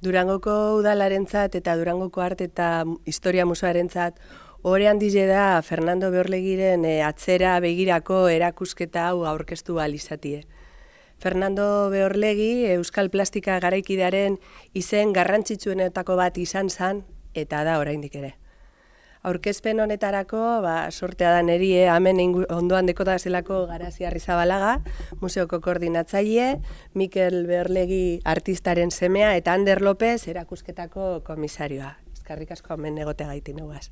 Durangoko udalarentzat eta Durangoko arte eta historia museoarentzat ohore handia da Fernando Beorlegiren atzera begirako erakusketa hau aurkeztu ahal izatie. Fernando Beorlegi euskal plastika garaikidearen izen garrantzitsuenetako bat izan zen eta da oraindik ere. Aurkezpen honetarako, sortea da neri, hemen ondoan dekota zelako Garazi Arrizabalaga, museoko koordinatzaile, Mikel Beorlegi artistaren semea eta Ander López erakusketako komisarioa. Eskerrik asko hemen egoteagaitik nugaz.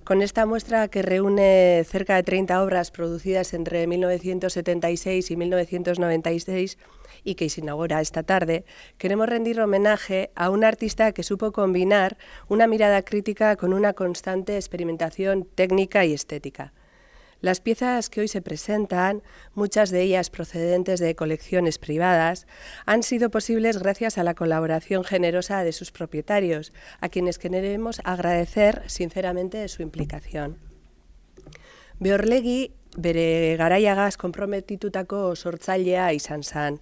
Con esta muestra, que reúne cerca de 30 obras producidas entre 1976 y 1996 y que se inaugura esta tarde, queremos rendir homenaje a un artista que supo combinar una mirada crítica con una constante experimentación técnica y estética. Las piezas que hoy se presentan, muchas de ellas procedentes de colecciones privadas, han sido posibles gracias a la colaboración generosa de sus propietarios, a quienes queremos agradecer sinceramente su implicación. Beorlegi bere garaiagaz konprometitutako sortzailea izan zen.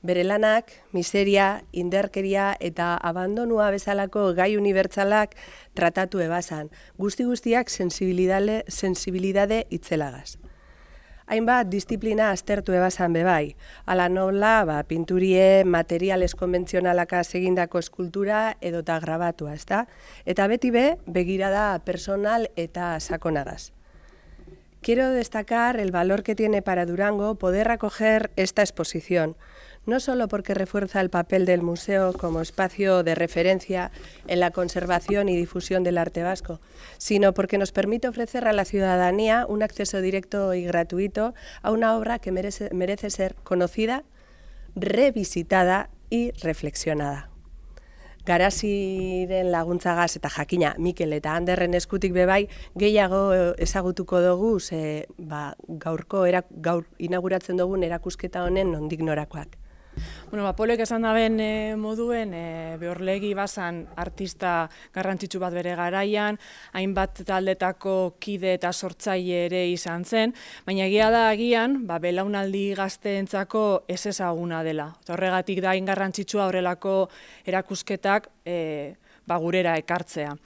Bere lanak, miseria, indarkeria eta abandonua bezalako gai unibertsalak tratatu ebazan, guztiak sensibilidade itzelagaz. Hainbat disiplina aztertu ebazan bebai, ala nola pinturie materiales konbentzionalaka egindako eskultura edota grabatua, ezta? Eta beti begirada personal eta sakonagaz. Quiero destacar el valor que tiene para Durango poder acoger esta exposición, no solo porque refuerza el papel del museo como espacio de referencia en la conservación y difusión del arte vasco, sino porque nos permite ofrecer a la ciudadanía un acceso directo y gratuito a una obra que merece ser conocida, revisitada y reflexionada. Garaziren laguntzagaz eta jakina Mikel eta Anderren eskutik bebai gehiago ezagutuko dugu gaur inauguratzen dugun erakusketa honen nondik norakoak. Polek esan daben moduen, Beorlegi bazan artista garrantzitsu bat bere garaian, hainbat taldetako kide eta sortzaile ere izan zen, baina egia da agian, belaunaldi gazteentzako ez ezaguna dela. Horregatik da garrantzitsua horrelako erakusketak gurera ekartzea.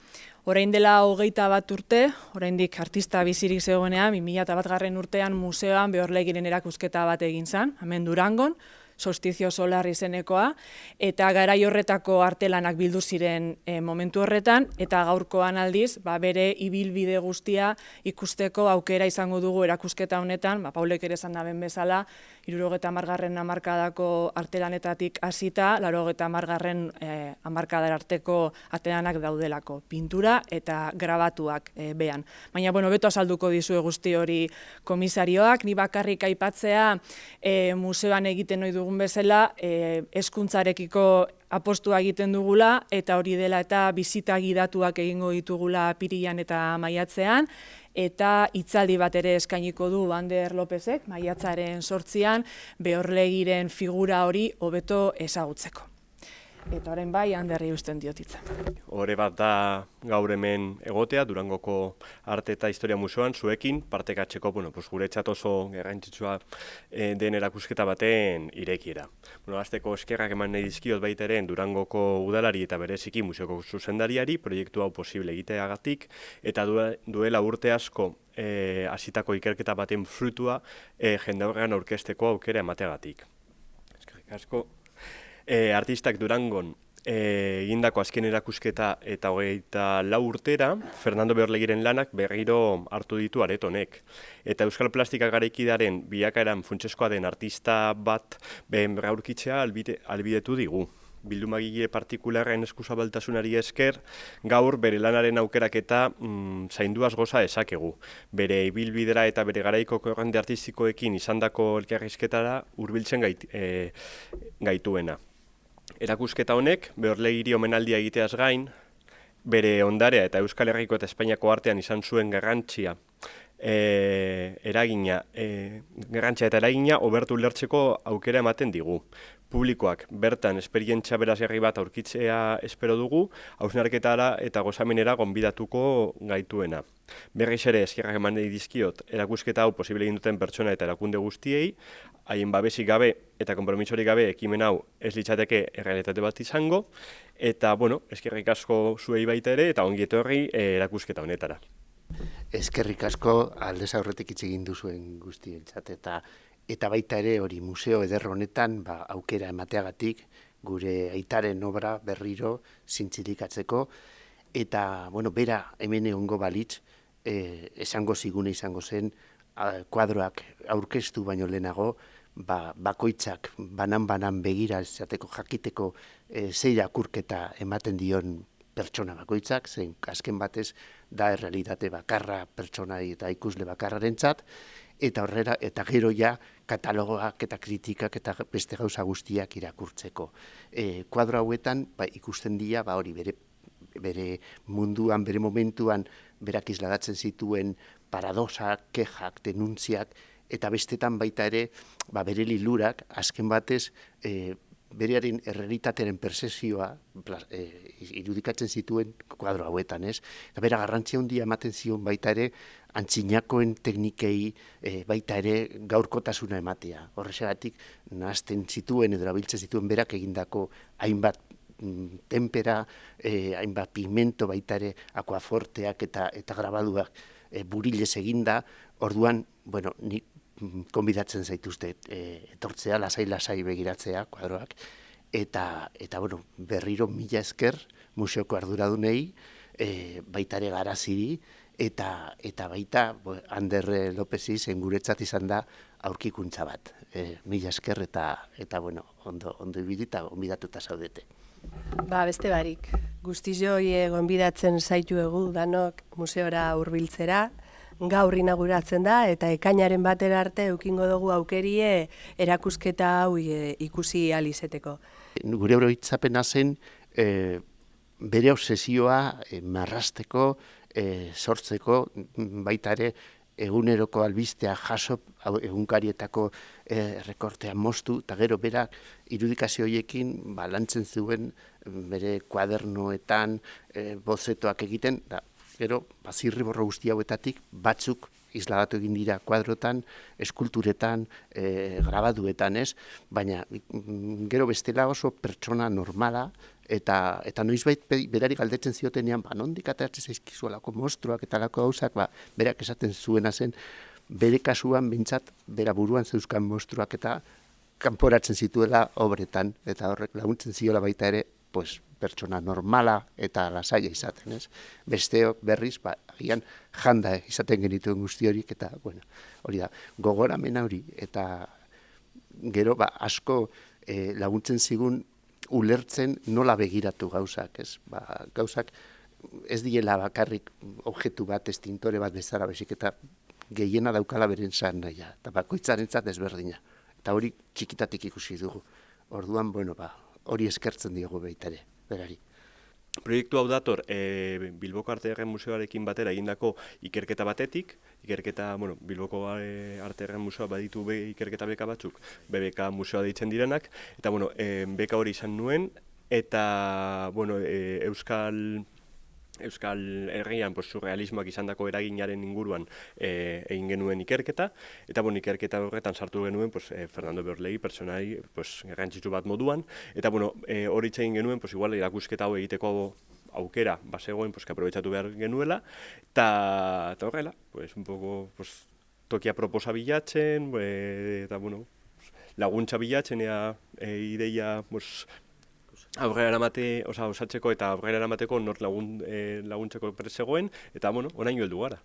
Orain dela 21 urte, oraindik artista bizirik zegoenean, 2001 urtean museoan Beorlegiren erakusketa bat egin zen, hemen Durangon, Solstizio Solar izenekoa, eta garai horretako artelanak bildu ziren momentu horretan, eta gaurkoan aldiz, bere ibilbide guztia ikusteko aukera izango dugu erakusketa honetan, Paulek ere esan daben bezala, 70. hamarkadako artelanetatik hasita, 80. hamarkadar arteko artelanak daudelako, pintura eta grabatuak behan. Baina, beto azalduko dizue guzti hori komisarioak, ni bakarrik aipatzea museoan egiten ohi dugun bezala, hezkuntzarekiko apostua egiten dugula, eta hori dela eta bisita gidatuak egingo ditugula apirilean eta maiatzean, eta hitzaldi bat ere eskainiko du Ander Lópezek, maiatzaren 8an, Beorlegiren figura hori hobeto ezagutzeko. Eta orain Anderri uzten diotitza. Hore bat da gaur hemen egotea, Durangoko Arte eta Historia Museoan, zuekin, partekatzeko, guretzat oso garrantzitsua den erakusketa baten irekiera. Hasteko eskerrak eman nahi dizkiot baita ere Durangoko udalari eta bereziki museoko zuzendariari proiektu hau posible egiteagatik, eta duela urte asko hasitako ikerketa baten frutua jendaurrean aurkezteko aukera emateagatik. Eskerrik asko. Artistak Durangon egindako azken erakusketa eta 24 urtera, Fernando Beorlegiren lanak berriro hartu ditu aret honek. Eta euskal plastika garaikidearen bilakaeran funtseskoa den artista bat aurkitzea ahalbidetu digu. Bildumagile partikularren eskuzabaltasunari esker, gaur bere lanaren aukeraketa zainduaz goza ezakegu. Bere ibilbidera eta bere garaiko korronte artistikoekin izandako elkarrizketara hurbiltzen gaituena. Erakusketa honek, Beorlegiri omenaldia egiteaz gain, bere ondarea eta Euskal Herriko eta Espainiako artean izan zuen garrantzia garrantzia eta eragina hobertu ulertzeko aukera ematen digu. Publikoak bertan esperientzia berazgarri bat aurkitzea espero dugu, hausnarketara eta gozamenera gonbidatuko gaituena. Berriz ere eskerrak eman nahi dizkiot erakusketa hau posible egin duten pertsona eta erakunde guztiei, haien babesik gabe eta konpromisorik gabe ekimen hau ez litzateke errealitate bat izango, eta eskerrik asko zuei baita ere eta ongi etorri erakusketa honetara. Eskerrik asko aldez aurretik hitz egin duzuen guztientzat eta baita ere hori museo eder honetan aukera emateagatik gure aitaren obra berriro zintzilikatzeko eta bera hemen egongo balitz esango zigune izango zen kuadroak aurkeztu baino lehenago bakoitzak banan begira izateko jakiteko ze irakurketa ematen dion pertsona bakoitzak, zein azken batez da errealitate bakarra pertsonai eta ikusle bakarrarentzat, eta horrela eta gero ja katalogoak eta kritikak eta beste gauza guztiak irakurtzeko. Kuadro hauetan ikusten dira hori bere munduan, bere momentuan berak isladatzen zituen paradoxak, kexak, denuntziak, eta bestetan baita ere bere lilurak azken batez berearen errealitatearen percepzioa irudikatzen zituen kuadro hauetan, ez? Eta bera garrantzia handia ematen zion baita ere antzinakoen teknikei baita ere gaurkotasuna ematea. Horrexegatik nahazten zituen edo erabiltzen zituen berak egindako hainbat tempera, hainbat pigmento baita ere akuaforteak eta grabaduak burilez eginda, orduan, nik konbidatzen zaituzte etortzea, lasai begiratzea kuadroak, eta berriro mila esker museoko arduradunei, baita ere Garaziri, eta baita Ander Lopezi zen guretzat izan da aurkikuntza bat. Mila esker eta ondo ibili eta gonbidatuta zaudete. Beste barik, guztioi gonbidatzen zaituegu danok museora hurbiltzera, gaur inauguratzen da eta ekainaren batera arte eukingo dugu aukerie erakusketa hau ikusi ahal izeteko. Gure oroitzapena zen bere obsesioa marrasteko, sortzeko, baita ere eguneroko albistea jaso egunkarietako rekortea moztu, eta gero berak irudikazio horiekin lantzen zuen bere kuadernoetan bozetoak egiten, gero, zirriborro guzti hauetatik batzuk isladatu egin dira kuadrotan, eskulturetan, grabaduetan, ez? Baina gero bestela oso pertsona normala eta noizbait berari galdetzen ziotenean, nondik ateratzen zaizkizuelako monstruak eta lako gauzak, berak esaten zuena zen, bere kasuan bintzat, bera buruan zeuzkan monstruak eta kanporatzen zituela obretan, eta horrek laguntzen ziola baita ere, pertsona normala eta lasaia izaten, ez? Besteok berriz, agian janda izaten genituen guzti horiek, eta, hori da, gogoramena hori, eta gero, asko laguntzen zigun ulertzen nola begiratu gauzak, ez? Gauzak ez diela bakarrik objektu bat, estintore bat bezala bezik, eta gehiena daukala beren zan naia, eta bakoitzarentzat ezberdina. Eta hori txikitatik ikusi dugu. Orduan, hori eskertzen diogu baita ere, berari. Proiektu hau dator Bilboko Arte Ederren Museoarekin batera egindako ikerketa batetik, Bilboko Arte Ederren Museoa baditu ikerketa beka batzuk, BBK museoa deitzen direnak, eta beka hori izan nuen, eta Euskal Herrian surrealismoak izandako eraginaren inguruan egin genuen ikerketa, eta ikerketa horretan sartu genuen Fernando Beorlegi pertsonai garrantzitsu bat moduan, eta hori egin genuen igual erakusketa hau egiteko aukera bazegoen aprobetxatu behar genuela, eta horrela, un poco tokia proposa bilatzen, eta laguntza bilatzen, ideia aurrera eramate, osatzeko eta aurrera eramateko nor laguntzeko prest zegoen, eta orain heldu gara.